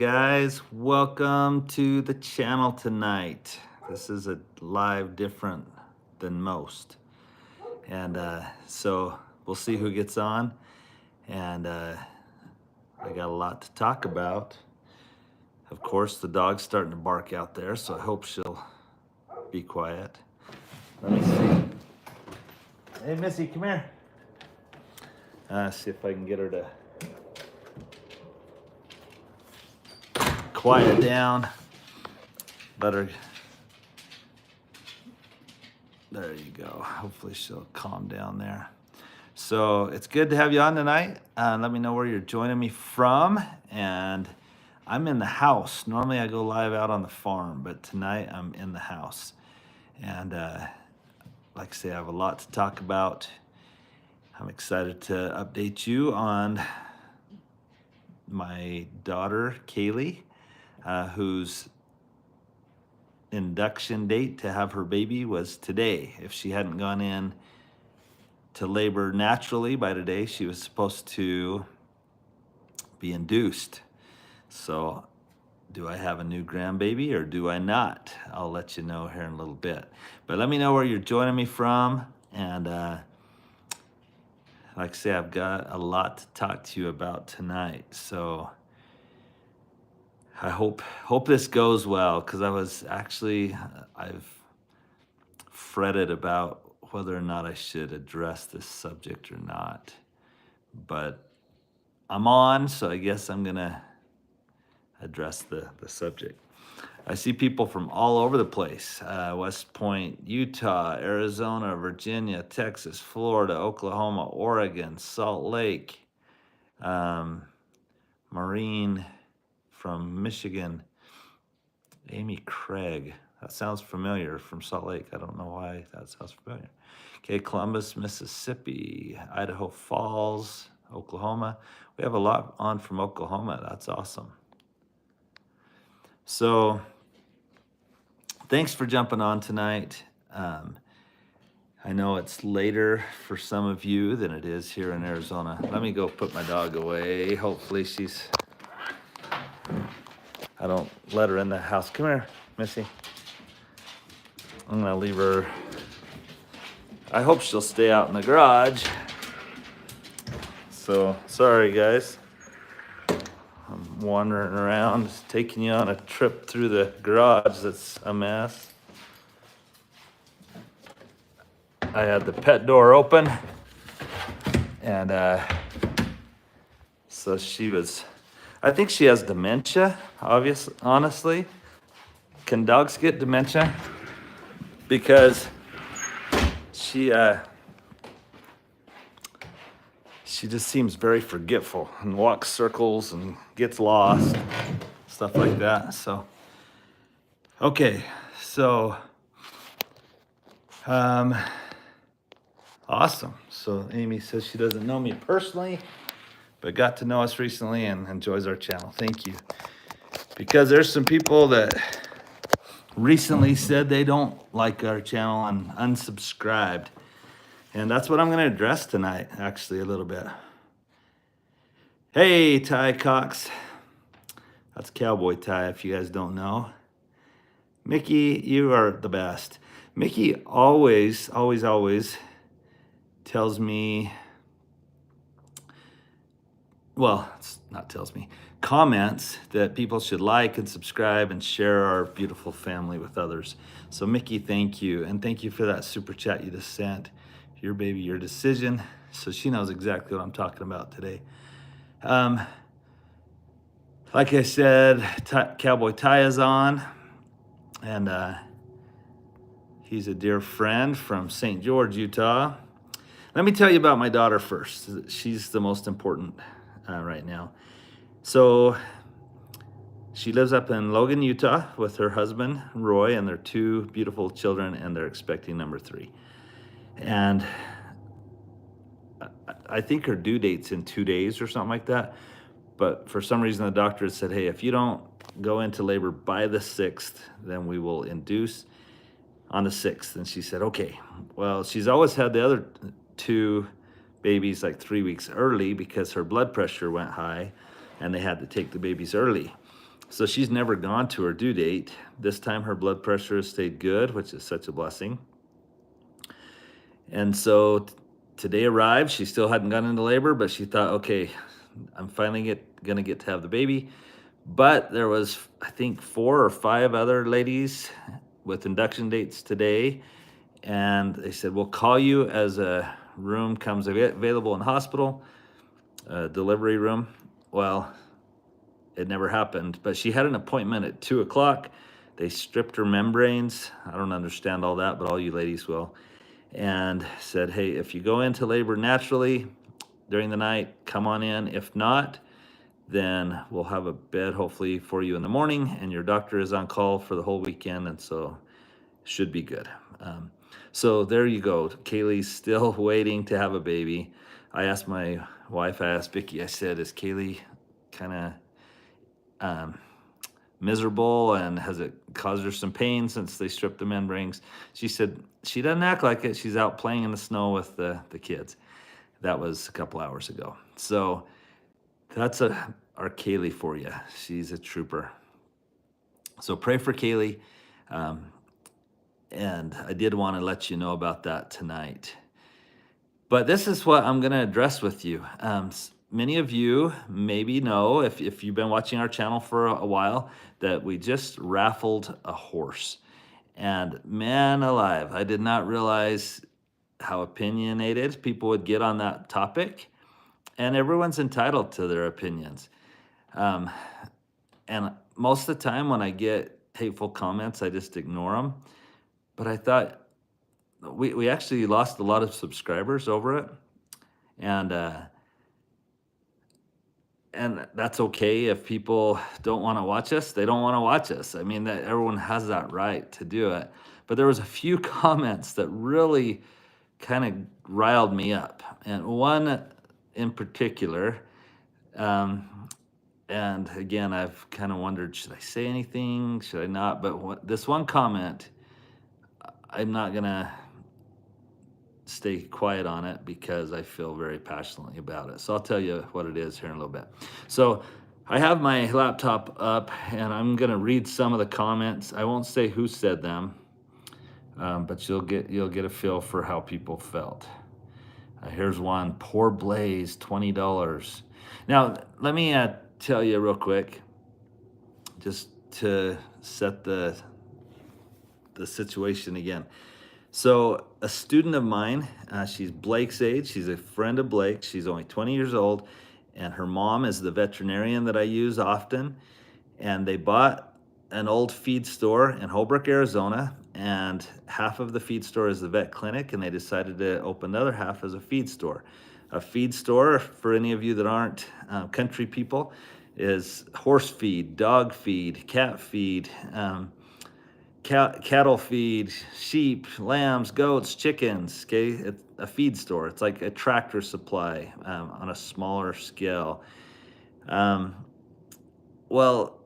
Guys, welcome to the channel tonight. This is a live different than most. And so we'll see who gets on. And I got a lot to talk about. Of course, the dog's starting to bark out there, so I hope she'll be quiet. Let me see. Hey, Missy, come here. See if I can get her to quiet down. Let her. There you go. Hopefully she'll calm down there. So it's good to have you on tonight. Let me know where you're joining me from. And I'm in the house. Normally I go live out on the farm, but tonight I'm in the house. And like I say, I have a lot to talk about. I'm excited to update you on my daughter, Kaylee, whose induction date to have her baby was today. If she hadn't gone in to labor naturally by today, she was supposed to be induced. So do I have a new grandbaby or do I not? I'll let you know here in a little bit. But let me know where you're joining me from. And like I say, I've got a lot to talk to you about tonight. So I hope this goes well, because I've fretted about whether or not I should address this subject or not. But I'm on, so I guess I'm gonna address the subject. I see people from all over the place. West Point, Utah, Arizona, Virginia, Texas, Florida, Oklahoma, Oregon, Salt Lake, Maureen from Michigan, Amy Craig. That sounds familiar, from Salt Lake. I don't know why that sounds familiar. Okay, Columbus, Mississippi, Idaho Falls, Oklahoma. We have a lot on from Oklahoma. That's awesome. So thanks for jumping on tonight. I know it's later for some of you than it is here in Arizona. Let me go put my dog away. Hopefully I don't let her in the house. Come here, Missy. I'm gonna leave her. I hope she'll stay out in the garage. So, sorry guys. I'm wandering around, just taking you on a trip through the garage that's a mess. I had the pet door open, and so I think she has dementia, honestly. Can dogs get dementia? Because she just seems very forgetful and walks circles and gets lost, stuff like that. So, okay, so awesome. So Amy says she doesn't know me personally, but got to know us recently and enjoys our channel. Thank you. Because there's some people that recently said they don't like our channel and unsubscribed. And that's what I'm going to address tonight, actually, a little bit. Hey, Ty Cox. That's Cowboy Ty, if you guys don't know. Mickey, you are the best. Mickey always tells me, well, it's not tells me, comments that people should like and subscribe and share our beautiful family with others. So Mickey, thank you. And thank you for that super chat you just sent. Your baby, your decision. So she knows exactly what I'm talking about today. Like I said, Cowboy Ty is on, and he's a dear friend from St. George, Utah. Let me tell you about my daughter first. She's the most important right now. So she lives up in Logan, Utah with her husband, Roy, and their two beautiful children, and they're expecting number 3. And I think her due date's in 2 days or something like that. But for some reason, the doctor had said, hey, if you don't go into labor by the 6th, then we will induce on the 6th. And she said, okay. Well, she's always had the other 2 babies like 3 weeks early because her blood pressure went high and they had to take the babies early. So she's never gone to her due date. This time her blood pressure has stayed good, which is such a blessing. And so today arrived. She still hadn't gone into labor, but she thought, okay, I'm finally gonna get to have the baby. But there was, I think, 4 or 5 other ladies with induction dates today, and they said, we'll call you as a room comes available in hospital, delivery room. Well, it never happened, but she had an appointment at 2 o'clock. They stripped her membranes. I don't understand all that, but all you ladies will. And said, hey, if you go into labor naturally during the night, come on in. If not, then we'll have a bed hopefully for you in the morning, and your doctor is on call for the whole weekend, and so should be good. So there you go. Kaylee's still waiting to have a baby. I asked my wife, I asked Vicki, I said, is Kaylee kind of miserable, and has it caused her some pain since they stripped the membranes? She said she doesn't act like it. She's out playing in the snow with the kids. That was a couple hours ago. So that's our Kaylee for you. She's a trooper. So pray for Kaylee. And I did want to let you know about that tonight. But this is what I'm going to address with you. Many of you maybe know, if you've been watching our channel for a while, that we just raffled a horse. And man alive, I did not realize how opinionated people would get on that topic. And everyone's entitled to their opinions. And most of the time when I get hateful comments, I just ignore them. But I thought we actually lost a lot of subscribers over it. And that's okay. If people don't want to watch us, they don't want to watch us. I mean, that everyone has that right to do it. But there was a few comments that really kind of riled me up. And one in particular, and again, I've kind of wondered, should I say anything? Should I not? But this one comment, I'm not going to stay quiet on it because I feel very passionately about it. So I'll tell you what it is here in a little bit. So I have my laptop up, and I'm going to read some of the comments. I won't say who said them, but you'll get a feel for how people felt. Here's one. Poor Blaze, $20. Now, let me tell you real quick, just to set the situation again. So a student of mine, she's Blake's age. She's a friend of Blake. She's only 20 years old, and her mom is the veterinarian that I use often. And they bought an old feed store in Holbrook, Arizona, and half of the feed store is the vet clinic, and they decided to open the other half as a feed store. A feed store, for any of you that aren't country people, is horse feed, dog feed, cat feed, cattle feed, sheep, lambs, goats, chickens. Okay, it's a feed store. It's like a Tractor Supply on a smaller scale. Well,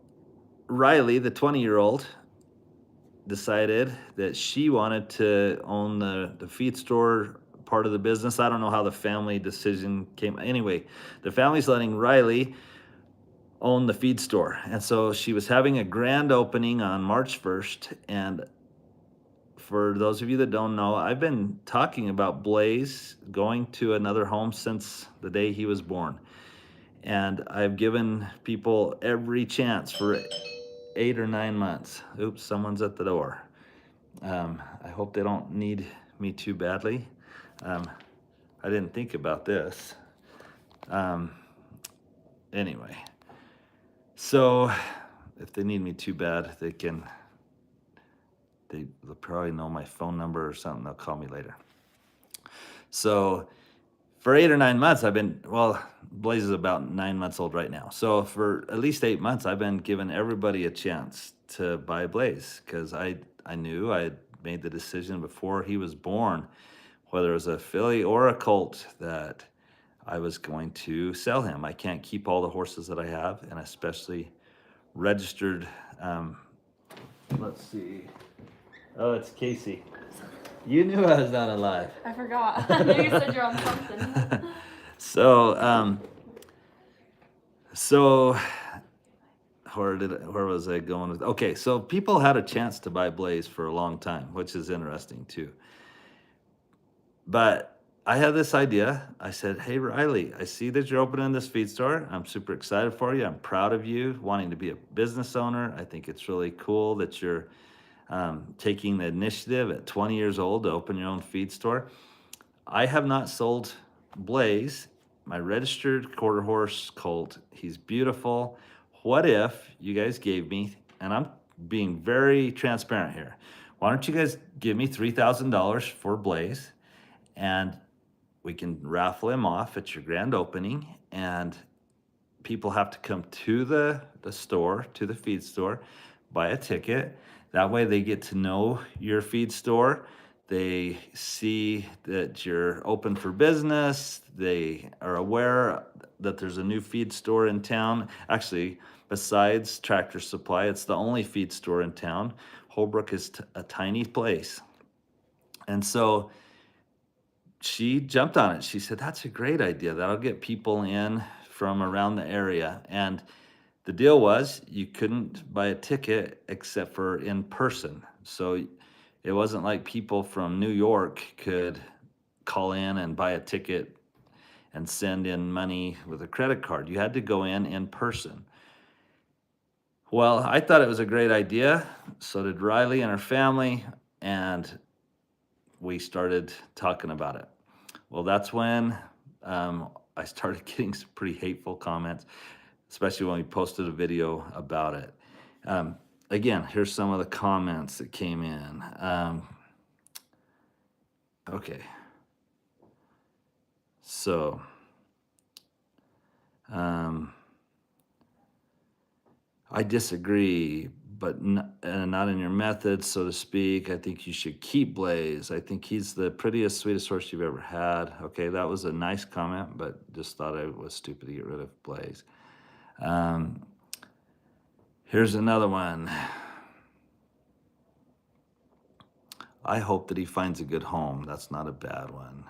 Riley, the 20-year-old, decided that she wanted to own the feed store part of the business. I don't know how the family decision came. Anyway, the family's letting Riley own the feed store. And so she was having a grand opening on March 1st. And for those of you that don't know, I've been talking about Blaze going to another home since the day he was born. And I've given people every chance for 8 or 9 months. Oops, someone's at the door. I hope they don't need me too badly. I didn't think about this. Anyway, so if they need me too bad, they'll probably know my phone number or something. They'll call me later. So for 8 or 9 months, Blaze is about 9 months old right now. So for at least 8 months, I've been giving everybody a chance to buy Blaze, because I knew I had made the decision before he was born, whether it was a filly or a colt, that I was going to sell him. I can't keep all the horses that I have, and especially registered. Let's see. Oh, it's Casey. You knew I was not alive. I forgot. I knew you said you're on something. So where was I going with? Okay, so people had a chance to buy Blaze for a long time, which is interesting too. But I had this idea. I said, "Hey Riley, I see that you're opening this feed store. I'm super excited for you. I'm proud of you wanting to be a business owner. I think it's really cool that you're taking the initiative at 20 years old to open your own feed store. I have not sold Blaze, my registered quarter horse colt. He's beautiful. What if you guys gave me, and I'm being very transparent here, why don't you guys give me $3,000 for Blaze, and we can raffle him off at your grand opening, and people have to come to the store, to the feed store, buy a ticket. That way they get to know your feed store. They see that you're open for business. They are aware that there's a new feed store in town. Actually, besides Tractor Supply, it's the only feed store in town. Holbrook is a tiny place. And so she jumped on it. She said, "That's a great idea. That'll get people in from around the area." And the deal was you couldn't buy a ticket except for in person. So it wasn't like people from New York could call in and buy a ticket and send in money with a credit card. You had to go in person. Well, I thought it was a great idea. So did Riley and her family. And we started talking about it. Well, that's when I started getting some pretty hateful comments, especially when we posted a video about it. Again, here's some of the comments that came in. Okay. So, I disagree, but not in your methods, so to speak. I think you should keep Blaze. I think he's the prettiest, sweetest horse you've ever had. Okay, that was a nice comment, but just thought I was stupid to get rid of Blaze. Here's another one. I hope that he finds a good home. That's not a bad one.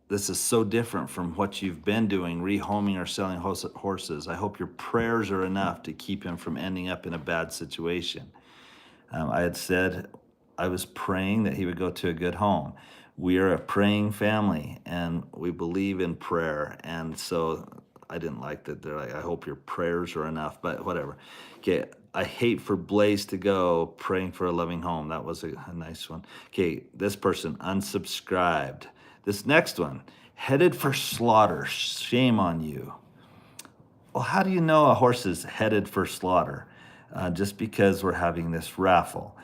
This is so different from what you've been doing, rehoming or selling horses. I hope your prayers are enough to keep him from ending up in a bad situation. I had said I was praying that he would go to a good home. We are a praying family, and we believe in prayer. And so I didn't like that. They're like, I hope your prayers are enough, but whatever. Okay, I hate for Blaze to go, praying for a loving home. That was a nice one. Okay, this person unsubscribed. This next one, headed for slaughter. Shame on you. Well, how do you know a horse is headed for slaughter? Just because we're having this raffle.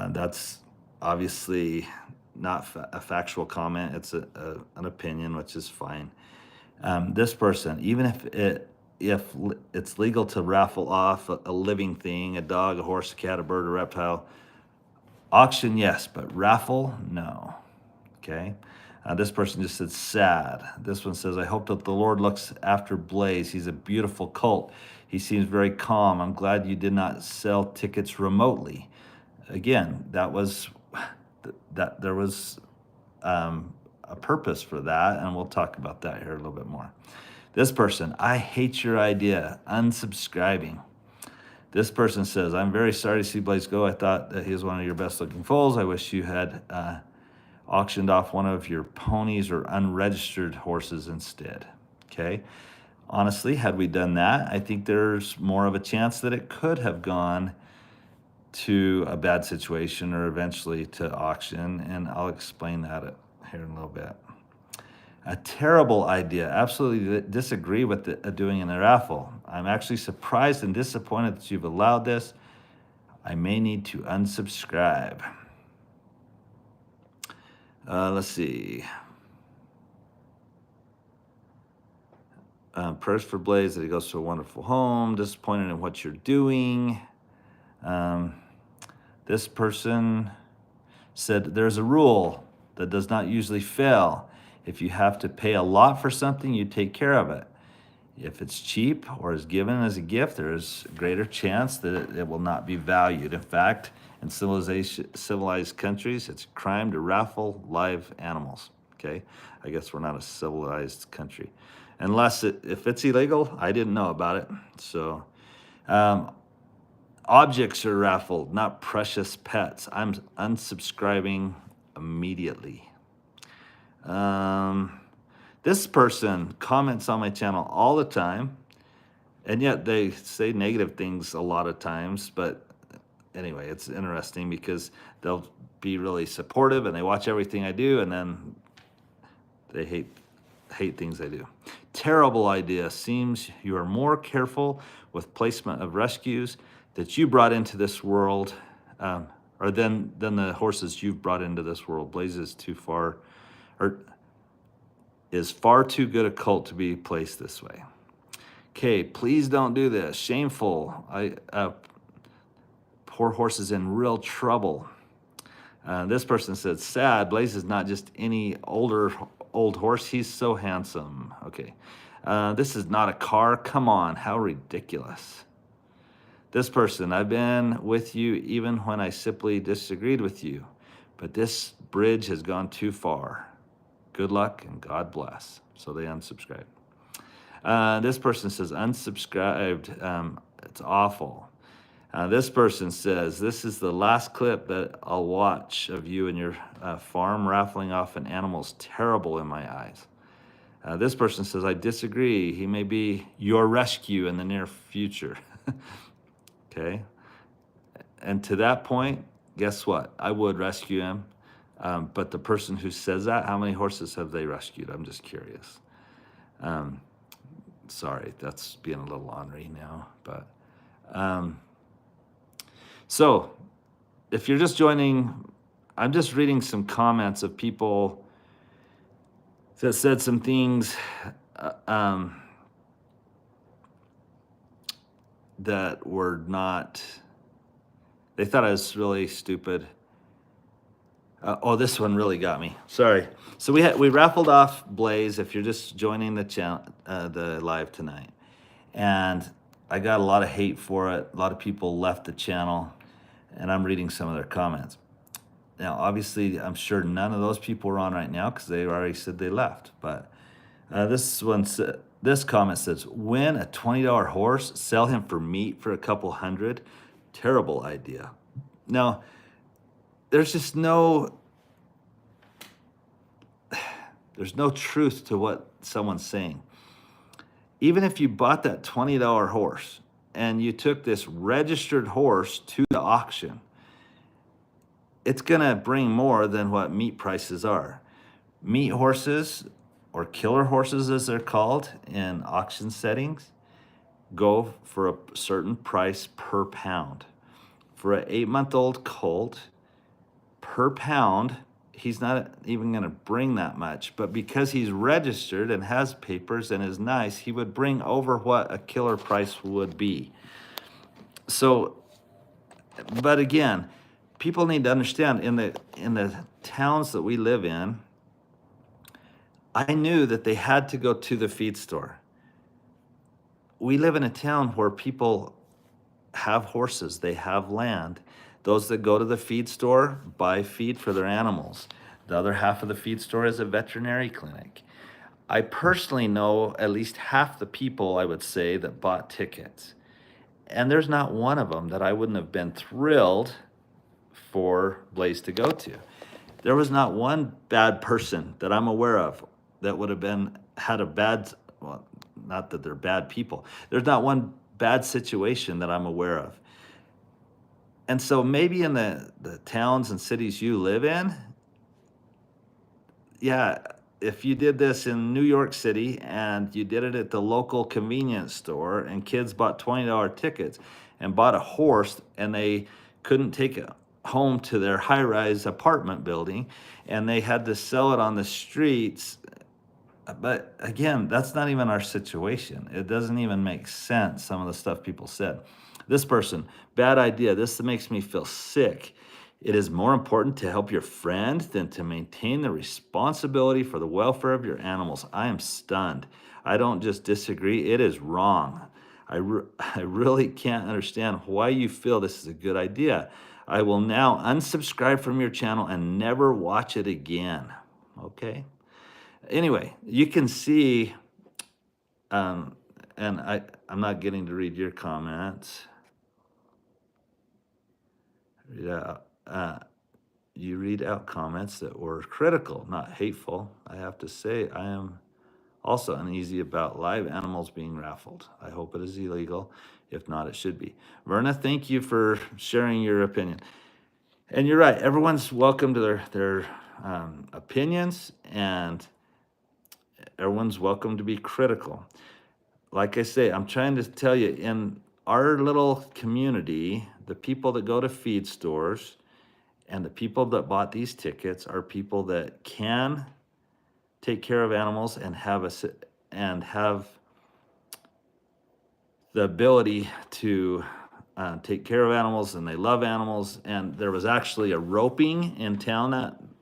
That's obviously not a factual comment. It's an opinion, which is fine. This person, even if it's legal to raffle off a living thing, a dog, a horse, a cat, a bird, a reptile, auction, yes, but raffle, no. Okay. This person just said sad. This one says, I hope that the Lord looks after Blaze. He's a beautiful colt. He seems very calm. I'm glad you did not sell tickets remotely. Again, there was a purpose for that, and we'll talk about that here a little bit more. This person, I hate your idea, unsubscribing. This person says, I'm very sorry to see Blaze go. I thought that he was one of your best looking foals. I wish you had auctioned off one of your ponies or unregistered horses instead. Okay. Honestly, had we done that, I think there's more of a chance that it could have gone to a bad situation or eventually to auction, and I'll explain that here in a little bit. A terrible idea. Absolutely disagree with doing in a raffle. I'm actually surprised and disappointed that you've allowed this. I may need to unsubscribe. Let's see. Prayers for Blaze that he goes to a wonderful home. Disappointed in what you're doing. This person said there's a rule that does not usually fail. If you have to pay a lot for something, you take care of it. If it's cheap or is given as a gift, there is a greater chance that it will not be valued. In fact, in civilized countries, it's a crime to raffle live animals. Okay, I guess we're not a civilized country. if it's illegal, I didn't know about it. So, um, objects are raffled, not precious pets. I'm unsubscribing immediately. Um, this person comments on my channel all the time, and yet they say negative things a lot of times. But anyway, it's interesting because they'll be really supportive and they watch everything I do, and then they hate things I do. Terrible idea. Seems you are more careful with placement of rescues that you brought into this world, or than the horses you've brought into this world. Blaze is too far, or is far too good a cult to be placed this way. Okay, please don't do this. Shameful. Poor horse is in real trouble. This person said, sad. Blaze is not just any old horse. He's so handsome. Okay. This is not a car. Come on. How ridiculous. This person, I've been with you even when I simply disagreed with you, but this bridge has gone too far. Good luck and God bless. So they unsubscribed. This person says, unsubscribed. It's awful. This person says, this is the last clip that I'll watch of you and your farm raffling off an animal's terrible in my eyes. This person says, I disagree. He may be your rescue in the near future. Okay. And to that point, guess what? I would rescue him. But the person who says that, how many horses have they rescued? I'm just curious. Sorry, that's being a little ornery now. But so if you're just joining, I'm just reading some comments of people that said some things that were not, they thought I was really stupid. This one really got me. Sorry. So we raffled off Blaze. If you're just joining the channel, the live tonight, and I got a lot of hate for it. A lot of people left the channel, and I'm reading some of their comments. Now, obviously, I'm sure none of those people are on right now because they already said they left. But this comment says, win a $20 horse, sell him for meat for a couple hundred. Terrible idea. Now, there's just there's no truth to what someone's saying. Even if you bought that $20 horse and you took this registered horse to the auction, it's gonna bring more than what meat prices are. Meat horses, or killer horses as they're called in auction settings, go for a certain price per pound. For an 8-month-old colt, per pound, he's not even going to bring that much, but because he's registered and has papers and is nice, he would bring over what a killer price would be. So, but again, people need to understand in the towns that we live in, I knew that they had to go to the feed store. We live in a town where people have horses, they have land. Those that go to the feed store buy feed for their animals. The other half of the feed store is a veterinary clinic. I personally know at least half the people, I would say, that bought tickets. And there's not one of them that I wouldn't have been thrilled for Blaze to go to. There was not one bad person that I'm aware of that would have had a bad, well, not that they're bad people. There's not one bad situation that I'm aware of. And so maybe in the towns and cities you live in, yeah, if you did this in New York City and you did it at the local convenience store and kids bought $20 tickets and bought a horse and they couldn't take it home to their high-rise apartment building and they had to sell it on the streets. But again, that's not even our situation. It doesn't even make sense, some of the stuff people said. This person, bad idea. This makes me feel sick. It is more important to help your friend than to maintain the responsibility for the welfare of your animals. I am stunned. I don't just disagree. It is wrong. I really can't understand why you feel this is a good idea. I will now unsubscribe from your channel and never watch it again. Okay? Anyway, you can see Um, and I'm not getting to read your comments. Read out, you read out comments that were critical, not hateful. I have to say, I am also uneasy about live animals being raffled. I hope it is illegal. If not, it should be. Verna, thank you for sharing your opinion. And you're right. Everyone's welcome to their opinions, and everyone's welcome to be critical. Like I say, I'm trying to tell you, in our little community, the people that go to feed stores and the people that bought these tickets are people that can take care of animals and have the ability to take care of animals, and they love animals. And there was actually a roping in town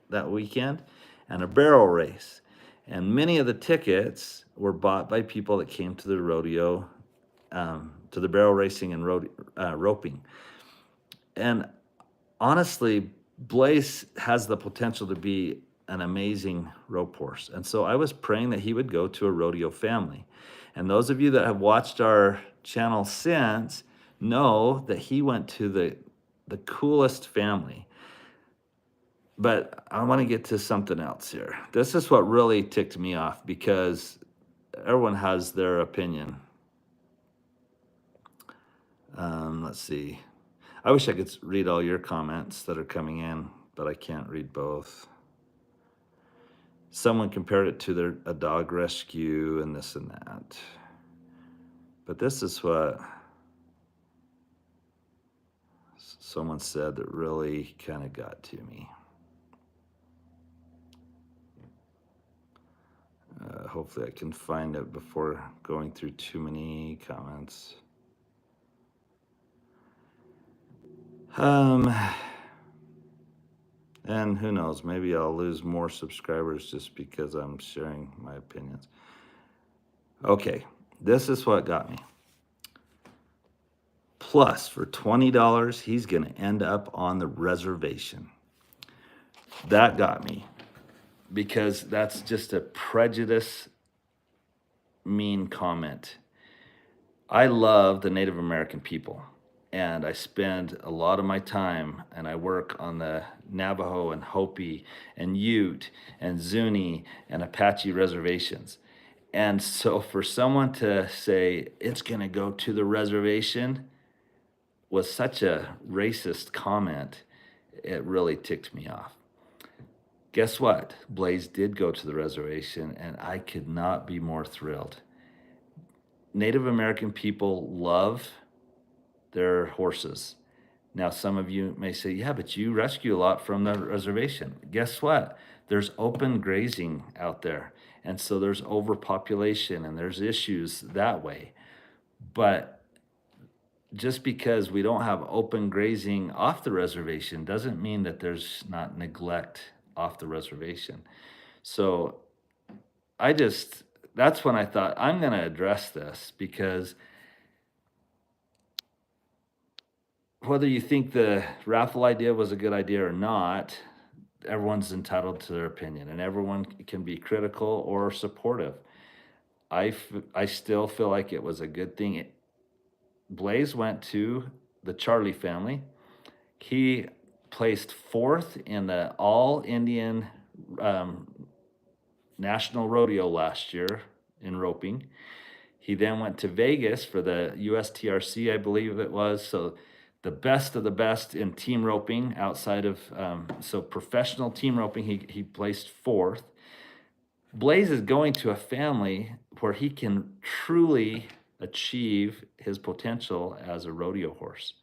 that weekend and a barrel race. And many of the tickets were bought by people that came to the rodeo, to the barrel racing and roping. And honestly, Blaze has the potential to be an amazing rope horse. And so I was praying that he would go to a rodeo family. And those of you that have watched our channel since know that he went to the coolest family. But I want to get to something else here. This is what really ticked me off, because everyone has their opinion. Let's see. I wish I could read all your comments that are coming in, but I can't read both. Someone compared it to a dog rescue and this and that. But this is what someone said that really kind of got to me. Hopefully I can find it before going through too many comments. And who knows, maybe I'll lose more subscribers just because I'm sharing my opinions. Okay, this is what got me. Plus, for $20, he's going to end up on the reservation. That got me, because that's just a prejudice, mean comment. I love the Native American people, and I spend a lot of my time, and I work on the Navajo and Hopi and Ute and Zuni and Apache reservations. And so for someone to say it's going to go to the reservation was such a racist comment. It really ticked me off. Guess what? Blaze did go to the reservation, and I could not be more thrilled. Native American people love their horses. Now, some of you may say, yeah, but you rescue a lot from the reservation. Guess what? There's open grazing out there. And so there's overpopulation and there's issues that way. But just because we don't have open grazing off the reservation doesn't mean that there's not neglect off the reservation. So that's when I thought, I'm going to address this, because whether you think the raffle idea was a good idea or not, everyone's entitled to their opinion, and everyone can be critical or supportive. I still feel like it was a good thing. Blaze went to the Charlie family. He placed fourth in the All Indian National Rodeo last year in roping. He then went to Vegas for the USTRC, I believe it was. So the best of the best in team roping outside of, so professional team roping, he placed fourth. Blaze is going to a family where he can truly achieve his potential as a rodeo horse.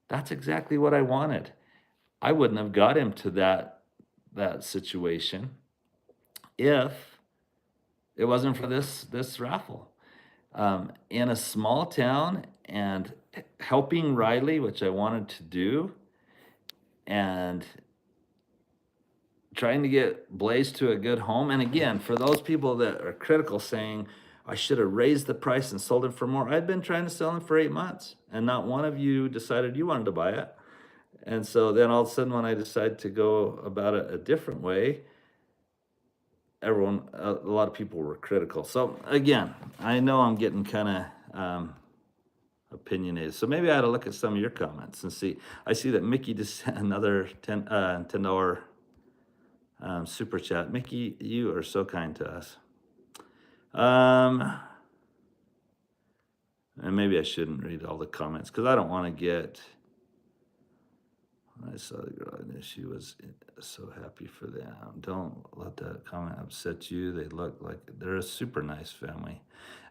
That's exactly what I wanted. I wouldn't have got him to that situation if it wasn't for this raffle. In a small town and helping Riley, which I wanted to do, and trying to get Blaze to a good home. And again, for those people that are critical, saying I should have raised the price and sold it for more, I've been trying to sell him for 8 months, and not one of you decided you wanted to buy it. And so then all of a sudden, when I decided to go about it a different way, a lot of people were critical. So again, I know I'm getting kind of opinionated. So maybe I ought to look at some of your comments and see. I see that Mickey just sent another $10 super chat. Mickey, you are so kind to us. And maybe I shouldn't read all the comments because I don't want to get. I saw the girl, and she was so happy for them. Don't let that comment upset you. They look like they're a super nice family.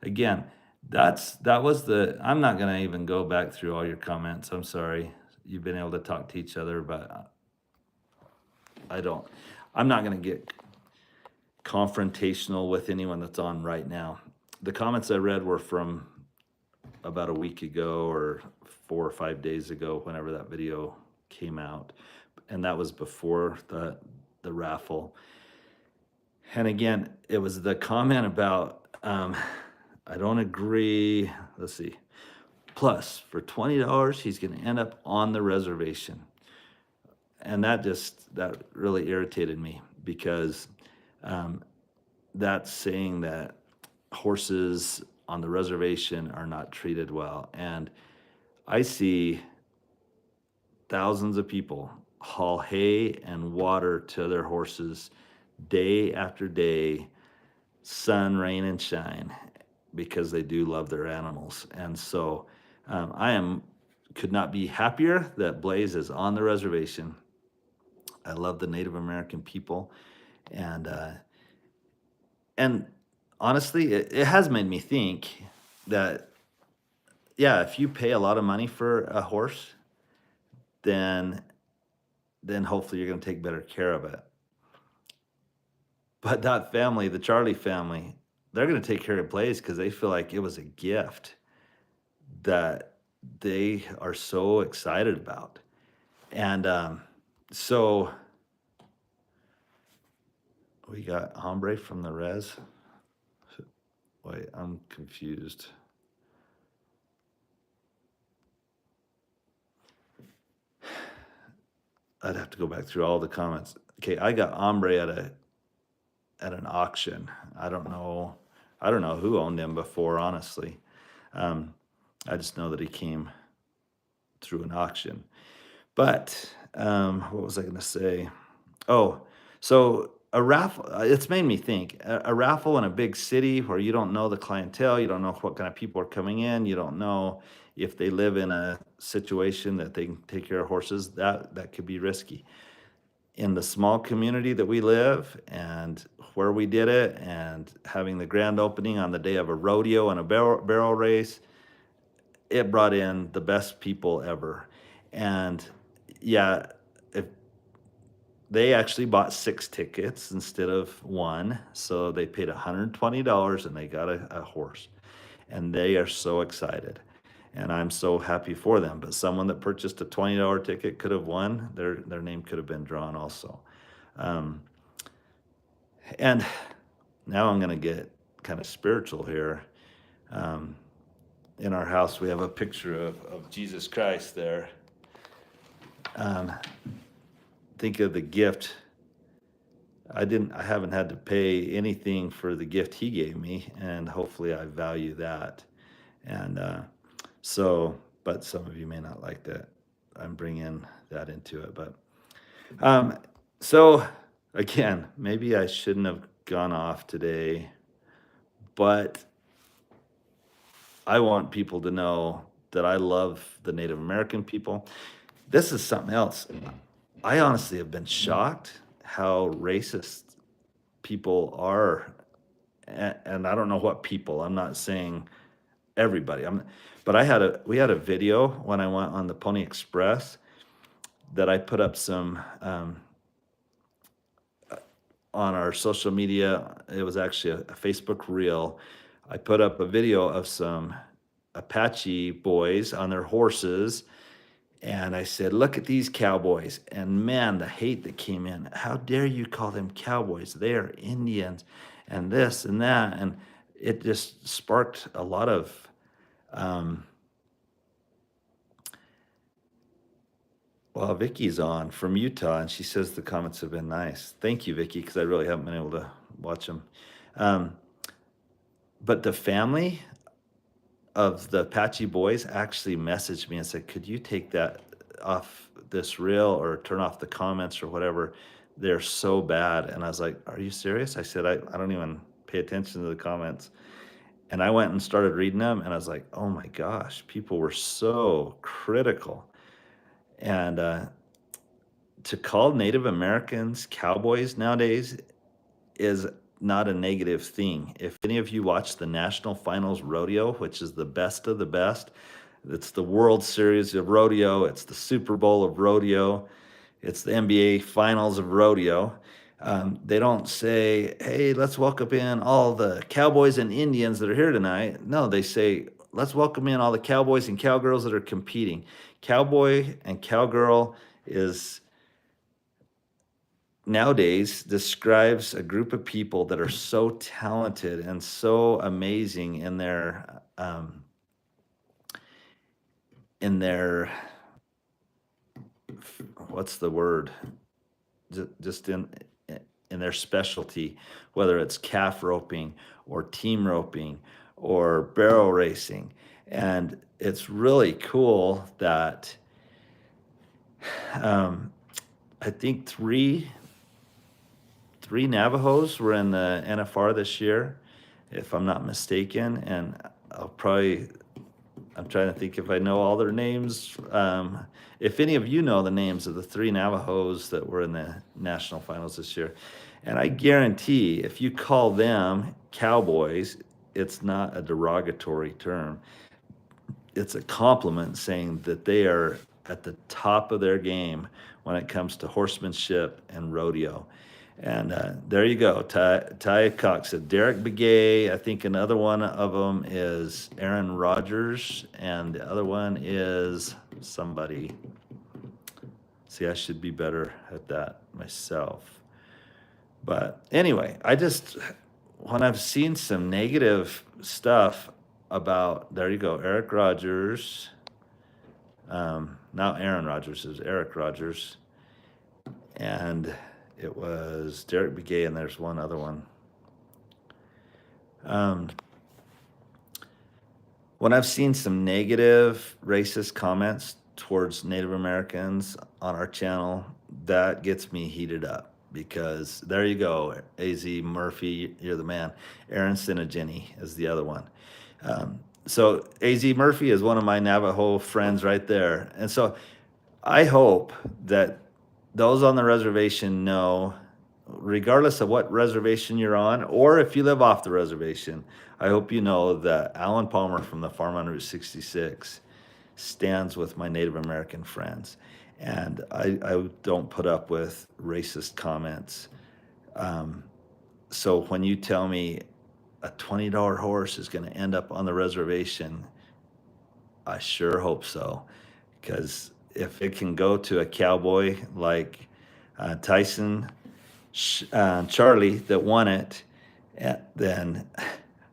Again, that was the. I'm not gonna even go back through all your comments. I'm sorry. You've been able to talk to each other, but I don't. I'm not gonna get confrontational with anyone that's on right now. The comments I read were from about a week ago or 4 or 5 days ago, whenever that video came out, and that was before the raffle. And again, it was the comment about I don't agree. Let's see. Plus, for $20, he's going to end up on the reservation, and that really irritated me because that's saying that horses on the reservation are not treated well, and I see thousands of people haul hay and water to their horses day after day, sun, rain, and shine, because they do love their animals. And so could not be happier that Blaze is on the reservation. I love the Native American people, and and honestly, it has made me think that, yeah, if you pay a lot of money for a horse, then hopefully you're going to take better care of it. But that family, the Charlie family, they're going to take care of Blaze because they feel like it was a gift that they are so excited about. And so we got Hombre from the Res. Wait, I'm confused. I'd have to go back through all the comments. Okay, I got Hombre at an auction. I don't know who owned him before, honestly. I just know that he came through an auction. But what was I going to say? Oh, so a raffle. It's made me think. A raffle in a big city where you don't know the clientele, you don't know what kind of people are coming in, you don't know if they live in a situation that they can take care of horses. That could be risky. In the small community that we live and where we did it, and having the grand opening on the day of a rodeo and a barrel race, it brought in the best people ever. And yeah, if they actually bought 6 tickets instead of one, so they paid $120 and they got a horse, and they are so excited. And I'm so happy for them. But someone that purchased a $20 ticket could have won. Their name could have been drawn also. And now I'm going to get kind of spiritual here. In our house, we have a picture of Jesus Christ there. Think of the gift. I haven't had to pay anything for the gift he gave me, and hopefully I value that. And but some of you may not like that I'm bringing that into it. But so again, maybe I shouldn't have gone off today, but I want people to know that I love the Native American people. This is something else. I honestly have been shocked how racist people are. And I don't know what people. I'm not saying everybody. But we had a video when I went on the Pony Express that I put up some on our social media. It was actually a Facebook reel. I put up a video of some Apache boys on their horses, and I said, "Look at these cowboys." And man, the hate that came in. How dare you call them cowboys? They are Indians, and this and that. And it just sparked a lot of well, Vicky's on from Utah, and she says the comments have been nice. Thank you, Vicky, because I really haven't been able to watch them. Um, but the family of the Apache boys actually messaged me and said, "Could you take that off this reel or turn off the comments or whatever? They're so bad." And I was like, "Are you serious?" I said, I don't even pay attention to the comments. And I went and started reading them, and I was like, "Oh my gosh, people were so critical." And to call Native Americans cowboys nowadays is not a negative thing. If any of you watch the National Finals Rodeo, which is the best of the best, it's the World Series of Rodeo, it's the Super Bowl of Rodeo, it's the NBA Finals of Rodeo. They don't say, "Hey, let's welcome in all the cowboys and Indians that are here tonight." No, they say, "Let's welcome in all the cowboys and cowgirls that are competing." Cowboy and cowgirl is nowadays describes a group of people that are so talented and so amazing in their what's the word, just in their specialty, whether it's calf roping or team roping or barrel racing. And it's really cool that I think three Navajos were in the NFR this year, if I'm not mistaken. And I'm trying to think if I know all their names. If any of you know the names of the three Navajos that were in the national finals this year, and I guarantee if you call them cowboys, it's not a derogatory term. It's a compliment saying that they are at the top of their game when it comes to horsemanship and rodeo. And there you go. Ty Cox said Derek Begay. I think another one of them is Aaron Rodgers, and the other one is somebody. See, I should be better at that myself. But anyway, when I've seen some negative stuff about, there you go, Eric Rodgers. Not Aaron Rodgers, it was Eric Rodgers. And it was Derek Begay, and there's one other one. When I've seen some negative racist comments towards Native Americans on our channel, that gets me heated up because there you go, AZ Murphy, you're the man. Aaron Sinagini is the other one. So AZ Murphy is one of my Navajo friends right there. And so I hope that those on the reservation know, regardless of what reservation you're on, or if you live off the reservation, I hope you know that Alan Palmer from the Farm on Route 66 stands with my Native American friends. And I don't put up with racist comments. So when you tell me a $20 horse is going to end up on the reservation, I sure hope so. Because if it can go to a cowboy like Tyson Charlie that won it, then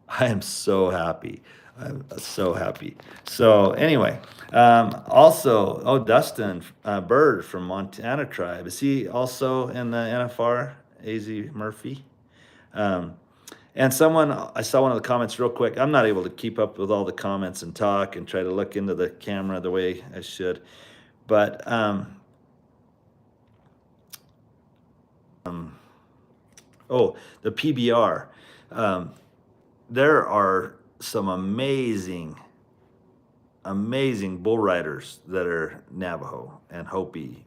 I am so happy. I'm so happy. So anyway, also, Dustin Bird from Montana Tribe. Is he also in the NFR, AZ Murphy? And I saw one of the comments real quick. I'm not able to keep up with all the comments and talk and try to look into the camera the way I should. But the PBR. There are some amazing bull riders that are Navajo and Hopi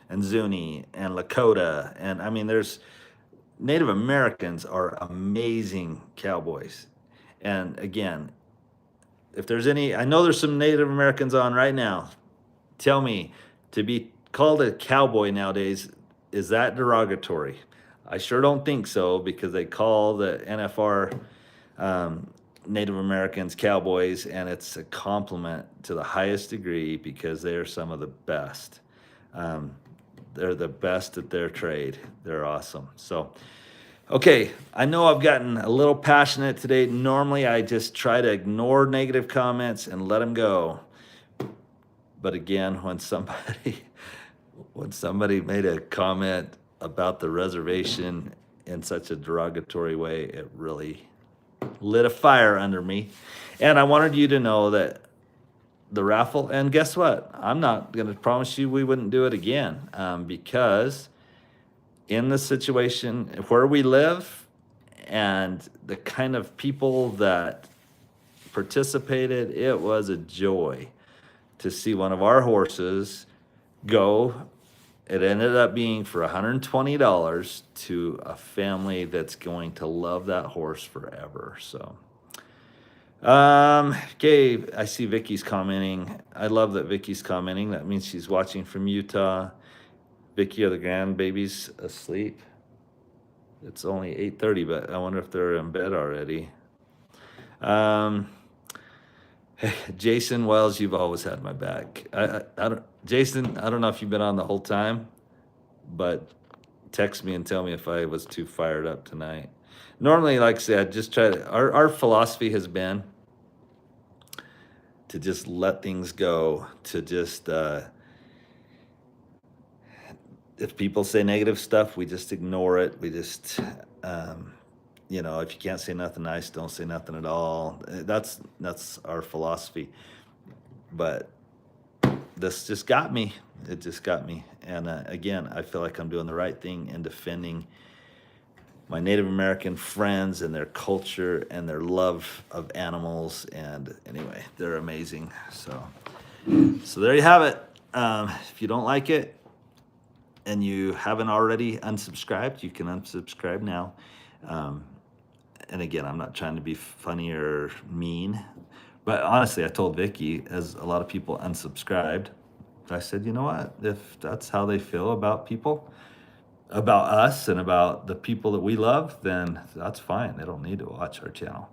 and Zuni and Lakota. And I mean, there's Native Americans are amazing cowboys. And again, if there's any, I know there's some Native Americans on right now. Tell me, to be called a cowboy nowadays, is that derogatory? I sure don't think so, because they call the NFR Native Americans cowboys, and it's a compliment to the highest degree because they are some of the best. They're the best at their trade. They're awesome. So, okay, I know I've gotten a little passionate today. Normally, I just try to ignore negative comments and let them go. But again, when somebody made a comment about the reservation in such a derogatory way, it really lit a fire under me. And I wanted you to know that the raffle, and guess what? I'm not going to promise you we wouldn't do it again, because in the situation where we live and the kind of people that participated, it was a joy to see one of our horses go. It ended up being for $120 to a family that's going to love that horse forever. So, okay, I see Vicky's commenting. I love that Vicky's commenting. That means she's watching from Utah. Vicky, are the grandbabies asleep? It's only 8:30, but I wonder if they're in bed already. Jason Wells, you've always had my back. Jason, I don't know if you've been on the whole time, but text me and tell me if I was too fired up tonight. Normally, like I said, just try to, our philosophy has been to just let things go, to just, if people say negative stuff, we just ignore it. We just, if you can't say nothing nice, don't say nothing at all. That's our philosophy. But this just got me. It just got me. And again, I feel like I'm doing the right thing in defending my Native American friends and their culture and their love of animals. And anyway, they're amazing. So there you have it. If you don't like it and you haven't already unsubscribed, you can unsubscribe now. And again, I'm not trying to be funny or mean, but honestly, I told Vicky, as a lot of people unsubscribed, I said, you know what? If that's how they feel about people, about us, and about the people that we love, then that's fine. They don't need to watch our channel.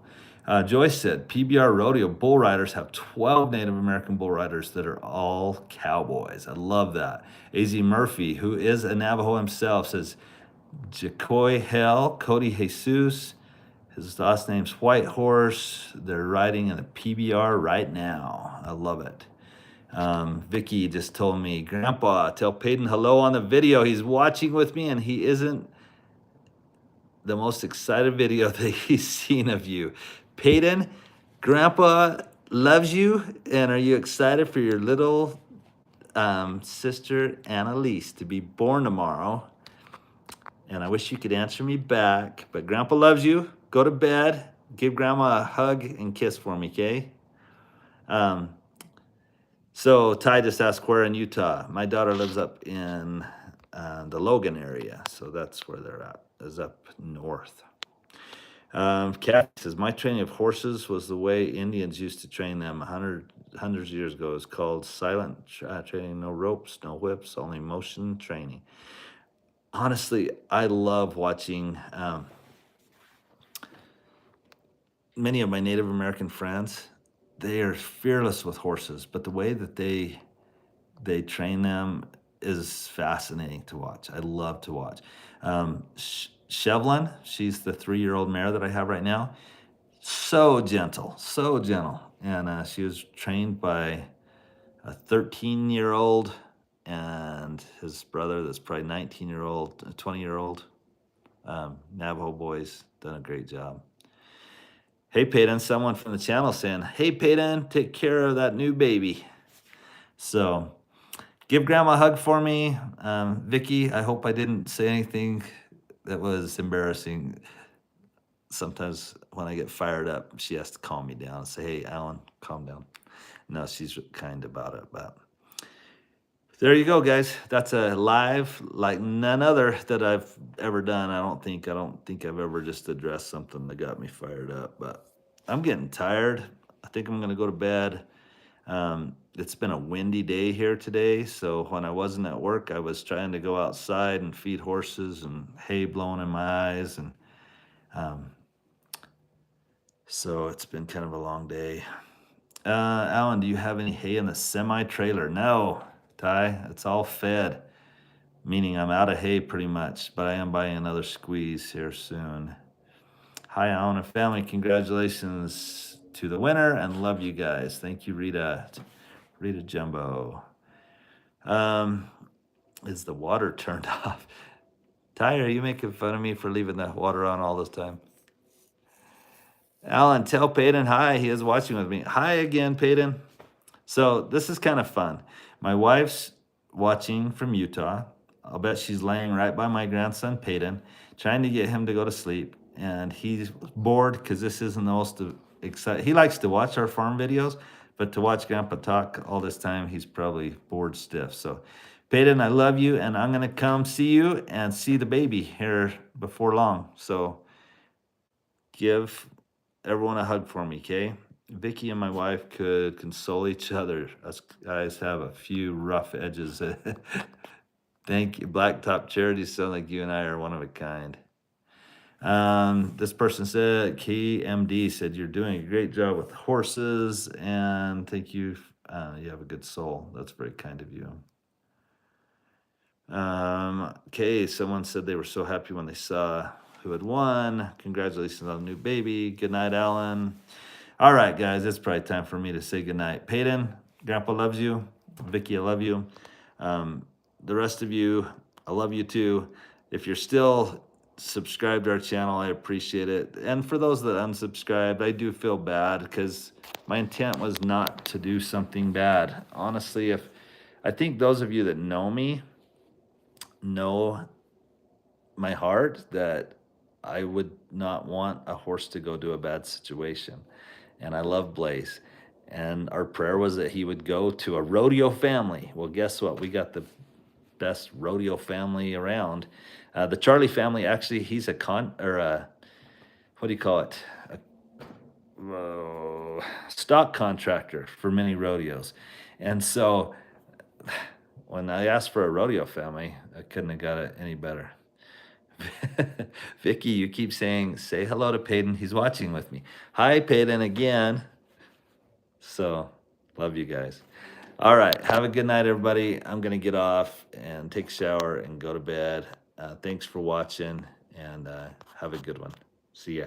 Joyce said, PBR Rodeo bull riders have 12 Native American bull riders that are all cowboys. I love that. AZ Murphy, who is a Navajo himself, says, Jacoy Hell, Cody Jesus, his last name's White Horse. They're riding in a PBR right now. I love it. Vicky just told me, Grandpa, tell Peyton hello on the video. He's watching with me, and he isn't the most excited video that he's seen of you. Peyton, Grandpa loves you, and are you excited for your little sister Annalise to be born tomorrow? And I wish you could answer me back, but Grandpa loves you. Go to bed. Give Grandma a hug and kiss for me, okay? So Ty just asked where in Utah. My daughter lives up in the Logan area, so that's where they're at, is up north. Kathy says, my training of horses was the way Indians used to train them hundreds of years ago. It's called silent training, no ropes, no whips, only motion training. Honestly, I love watching many of my Native American friends. They are fearless with horses, but the way that they train them is fascinating to watch. I love to watch. Shevlin, she's the 3-year-old mare that I have right now. So gentle. And she was trained by a 13-year-old and his brother that's probably 19-year-old, 20-year-old. Navajo boys done a great job. Hey, Peyton, someone from the channel saying, hey, Peyton, take care of that new baby. So give Grandma a hug for me. Vicky, I hope I didn't say anything that was embarrassing. Sometimes when I get fired up, she has to calm me down and say, hey, Alan, calm down. No, she's kind about it, but there you go, guys. That's a live like none other that I've ever done. I don't think I've ever just addressed something that got me fired up, but I'm getting tired. I think I'm gonna go to bed. It's been a windy day here today, so when I wasn't at work, I was trying to go outside and feed horses and hay blowing in my eyes, and so it's been kind of a long day. Alan, do you have any hay in the semi-trailer? No. Ty, it's all fed, meaning I'm out of hay pretty much, but I am buying another squeeze here soon. Hi, Alan and family. Congratulations to the winner and love you guys. Thank you, Rita Jumbo. Is the water turned off? Ty, are you making fun of me for leaving the water on all this time? Alan, tell Peyton hi. He is watching with me. Hi again, Peyton. So this is kind of fun. My wife's watching from Utah. I'll bet she's laying right by my grandson, Peyton, trying to get him to go to sleep. And he's bored because this isn't the most exciting. He likes to watch our farm videos, but to watch Grandpa talk all this time, he's probably bored stiff. So, Peyton, I love you, and I'm going to come see you and see the baby here before long. So, give everyone a hug for me, okay? Vicky and my wife could console each other. Us guys have a few rough edges. Thank you. Blacktop Charities sound like you and I are one of a kind. This person said, KMD said, you're doing a great job with horses, and thank you. You have a good soul. That's very kind of you. Okay, someone said they were so happy when they saw who had won. Congratulations on the new baby. Good night, Alan. All right, guys, it's probably time for me to say goodnight. Peyton, Grandpa loves you. Vicky, I love you. The rest of you, I love you too. If you're still subscribed to our channel, I appreciate it. And for those that unsubscribed, I do feel bad because my intent was not to do something bad. Honestly, if I think those of you that know me know my heart that I would not want a horse to go to a bad situation. And I love Blaze. And our prayer was that he would go to a rodeo family. Well, guess what? We got the best rodeo family around. The Charlie family, actually, he's what do you call it? Stock contractor for many rodeos. And so when I asked for a rodeo family, I couldn't have got it any better. Vicky, you keep saying, say hello to Peyton. He's watching with me. Hi, Peyton, again. So, love you guys. All right, have a good night, everybody. I'm going to get off and take a shower and go to bed. Thanks for watching, and have a good one. See ya.